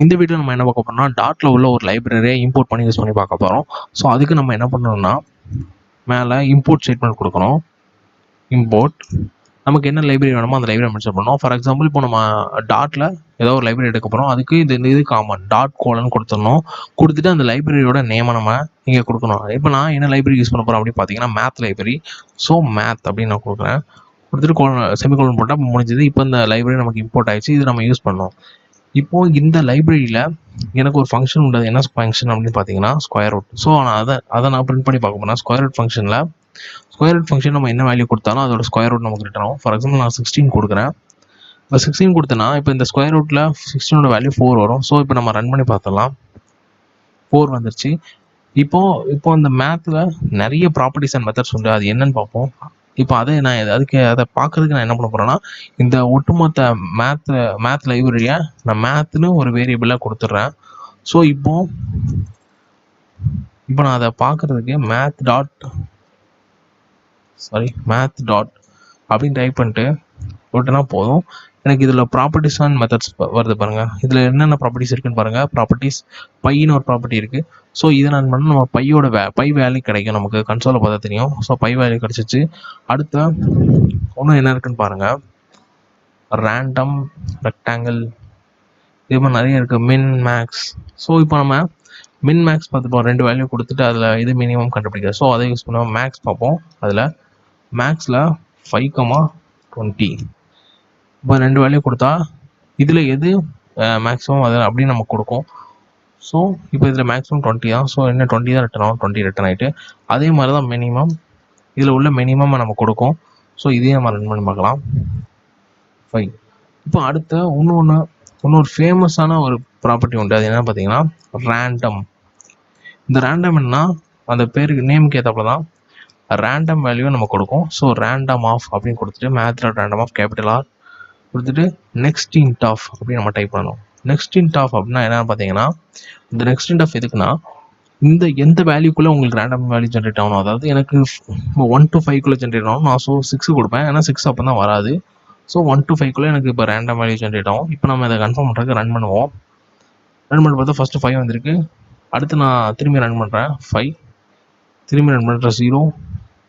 இந்த வீடியோ நம்ம என்ன பார்க்க போறோம்னா டாட்ல உள்ள ஒரு லைப்ரரியை இம்போர்ட் பண்ணி யூஸ் பண்ணி பார்க்க போகிறோம். ஸோ அதுக்கு நம்ம என்ன பண்ணணும்னா மேலே இம்போர்ட் ஸ்டேட்மெண்ட் கொடுக்கணும். இம்போர்ட் நமக்கு என்ன லைப்ரரி வேணுமோ அந்த லைப்ரரி மென்ஷன் பண்ணணும். ஃபார் எக்ஸாம்பிள் இப்போ நம்ம டாட்டில் ஏதோ ஒரு லைப்ரரி எடுக்க போகிறோம். அதுக்கு இது காமன் டாட் கோலன் கொடுத்துடணும். கொடுத்துட்டு அந்த லைப்ரரியோட நேமை நம்ம இங்கே கொடுக்கணும். இப்போ நான் என்ன லைப்ரரி யூஸ் பண்ண போகிறேன் அப்படின்னு பார்த்தீங்கன்னா மேத் லைப்ரரி. ஸோ மேத் அப்படின்னு நான் கொடுக்குறேன். கொடுத்துட்டு செமிகோலன் போட்டால் முடிஞ்சது. இப்போ இந்த லைப்ரரி நமக்கு இம்போர்ட் ஆயிடுச்சு. இது நம்ம யூஸ் பண்ணோம். இப்போ இந்த லைப்ரரியில் எனக்கு ஒரு ஃபங்க்ஷன் உண்டு. என்ன ஃபங்க்ஷன் அப்படின்னு பார்த்தீங்கன்னா ஸ்கொயர் ரூட். ஸோ நான் அதை நான் பிரிண்ட் பண்ணி பார்க்க போனால் ஸ்கொயர் ரூட் ஃபங்க்ஷனில் ஸ்கொயர் ரூட் ஃபங்க்ஷன் நம்ம என்ன வேல்யூ கொடுத்தாலும் அதோட ஸ்கொயர் ரூட் நமக்கு ரிட்டர்ன் ஆகும். ஃபார் எக்ஸாம்பிள் நான் 16 கொடுக்குறேன். இப்போ 16 கொடுத்தேன்னா இப்போ இந்த ஸ்கொயர் ரூட்டில் 16ஓட வேல்யூ 4 வரும். ஸோ இப்போ நம்ம ரன் பண்ணி பார்த்தலாம். 4 வந்துருச்சு. இப்போ இந்த மேத்தில் நிறைய ப்ராப்பர்ட்டிஸ் அண்ட் மெத்தட்ஸ் உண்டு. அது என்னன்னு பார்ப்போம். இப்போ அதை பார்க்கறதுக்கு நான் என்ன பண்ண போகிறேன்னா இந்த ஒட்டுமொத்த மேத் லைப்ரரியை நான் மேத்னு ஒரு வேரியபிளாக கொடுத்துட்றேன். ஸோ இப்போ நான் அதை பார்க்கறதுக்கு மேத் டாட் அப்படின்னு டைப் பண்ணிட்டு விட்டுனா போதும். எனக்கு இதில் ப்ராப்பர்ட்டிஸ் அண்ட் மெத்தட்ஸ் வருது பாருங்கள். இதில் என்னென்ன ப்ராப்பர்ட்டிஸ் இருக்குன்னு பாருங்கள். ப்ராப்பர்ட்டிஸ் பைன்னு ஒரு ப்ராப்பர்ட்டி இருக்குது. ஸோ இதை நான் பண்ண நம்ம பை வேல்யூ கிடைக்கும். நமக்கு கன்சோலில் பார்த்தா தெரியும். ஸோ பை வேல்யூ கிடச்சிச்சு. அடுத்த ஒன்றும் என்ன இருக்குன்னு பாருங்கள். ரேண்டம் ரெக்டாங்கிள் இது மாதிரி நிறைய இருக்குது. மின் மேக்ஸ். ஸோ இப்போ நம்ம மின் மேக்ஸ் பார்த்துப்போம். 2 வேல்யூ கொடுத்துட்டு அதில் இது மினிமம் கண்டுபிடிக்காது. ஸோ அதை யூஸ் பண்ணுவோம். மேக்ஸ் பார்ப்போம். அதில் மேக்ஸில் 5,20 இப்போ 2 வேல்யூ கொடுத்தா இதில் எது மேக்ஸிமம் அது அப்படின்னு நமக்கு கொடுக்கும். ஸோ இப்போ இதில் மேக்ஸிமம் 20 தான். ஸோ என்ன 20 தான் ரிட்டர்ன் ஆகும். 20 ரிட்டர்ன் ஆகிட்டு அதே மாதிரி தான் மினிமம் இதில் உள்ள மினிமம் நம்ம கொடுக்கும். ஸோ இதையும் நம்ம ரன் பண்ணி பார்க்கலாம். 5 இப்போ அடுத்த இன்னொரு ஃபேமஸான ஒரு ப்ராப்பர்ட்டி உண்டு. அது என்ன பார்த்தீங்கன்னா ரேண்டம். இந்த ரேண்டம் என்னன்னா அந்த பேருக்கு நேமுக்கு ஏற்றப்பல தான் ரேண்டம் வேல்யூ நம்ம கொடுக்கும். ஸோ ரேண்டம் ஆஃப் அப்படின்னு கொடுத்துட்டு மேத்ல ரேண்டம் ஆஃப் கேபிட்டல் ஆர் கொடுத்துட்டு நெக்ஸ்ட் இன்ட் ஆஃப் அப்படின்னு நம்ம டைப் பண்ணணும். நெக்ஸ்ட் இன்ட் ஆஃப் அப்படின்னா என்ன பார்த்தீங்கன்னா இந்த நெக்ஸ்ட் இன்ட் ஆஃப் எதுக்குன்னா இந்த எந்த வேல்யூக்குள்ளே உங்களுக்கு ரேண்டம் வேல்யூ ஜென்ரேட் ஆகணும். அதாவது எனக்கு 1 to 5 ஜென்ரேட் ஆகணும். நான் 6 கொடுப்பேன். ஏன்னா 6 அப்போ தான் வராது. ஸோ 1 to 5 எனக்கு இப்போ ரேண்டம் வேல்யூ ஜென்ரேட் ஆகும். இப்போ நம்ம இதை கன்ஃபார்ம் பண்ணுறதுக்கு ரன் பண்ணுவோம். ரன் பண்ணி பார்த்தா ஃபஸ்ட்டு 5 வந்திருக்கு. அடுத்து நான் திரும்பி ரன் பண்ணுறேன். 5 திரும்பி ரன் பண்ணுறேன். 0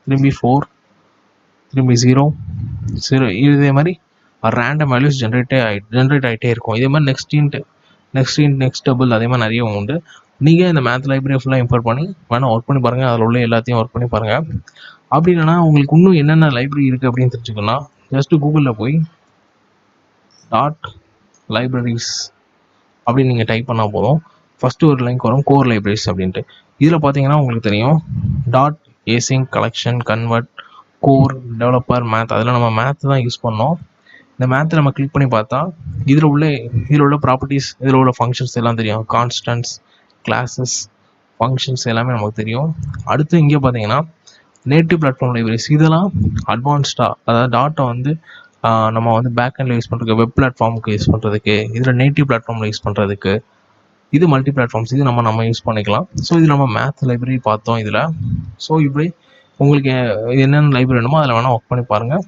திரும்பி 4 திரும்பி 0 இதே மாதிரி ரேண்டம் வேல்யூஸ் ஜென்ரேட் ஆகிட்டே இருக்கும். இதே மாதிரி நெக்ஸ்ட் டபுள் அதே மாதிரி நிறைய உண்டு. நீங்கள் இந்த மேத் லைப்ரரி ஃபுல்லாக இம்போர்ட் பண்ணி வேணால் ஒர்க் பண்ணி பாருங்கள். அதில் உள்ள எல்லாத்தையும் ஒர்க் பண்ணி பாருங்கள். அப்படி இல்லைனா உங்களுக்கு இன்னும் என்னென்ன லைப்ரரி இருக்குது அப்படின்னு தெரிஞ்சுக்கணும். ஜஸ்ட்டு கூகுளில் போய் டாட் லைப்ரரிஸ் அப்படின்னு நீங்கள் டைப் பண்ணால் போதும். ஃபஸ்ட்டு ஒரு லிங்க் வரும் கோர் லைப்ரரிஸ் அப்படின்ட்டு. இதில் பார்த்தீங்கன்னா உங்களுக்கு தெரியும் டாட் ஏசிங் collection convert core developer math. அதில் நம்ம மேத் தான் யூஸ் பண்ணோம். இந்த மேத்தை நம்ம கிளிக் பண்ணி பார்த்தா இதில் உள்ள ப்ராப்பர்ட்டிஸ் இதில் உள்ள ஃபங்க்ஷன்ஸ் எல்லாம் தெரியும். கான்ஸ்டன்ட்ஸ் கிளாஸஸ் ஃபங்க்ஷன்ஸ் எல்லாமே நமக்கு தெரியும். அடுத்து இங்கே பார்த்தீங்கன்னா நேட்டிவ் பிளாட்ஃபார்ம் லைப்ரரிஸ். இதெல்லாம் அட்வான்ஸ்டாக அதாவது டாட்டை நம்ம பேக்ஹெண்டில் யூஸ் பண்ணுறதுக்கு வெப் பிளாட்ஃபார்முக்கு யூஸ் பண்ணுறதுக்கு இதில் நேட்டிவ் பிளாட்ஃபார்மில் யூஸ் பண்ணுறதுக்கு இது மல்டி பிளாட்ஃபார்ம்ஸ் இது நம்ம யூஸ் பண்ணிக்கலாம். ஸோ இது நம்ம மேத் லைப்ரரி பார்த்தோம் இதில். ஸோ இப்படி உங்களுக்கு என்னென்ன லைப்ரரி வேணுமோ அதில் வேணால் ஒர்க் பண்ணி பாருங்கள்.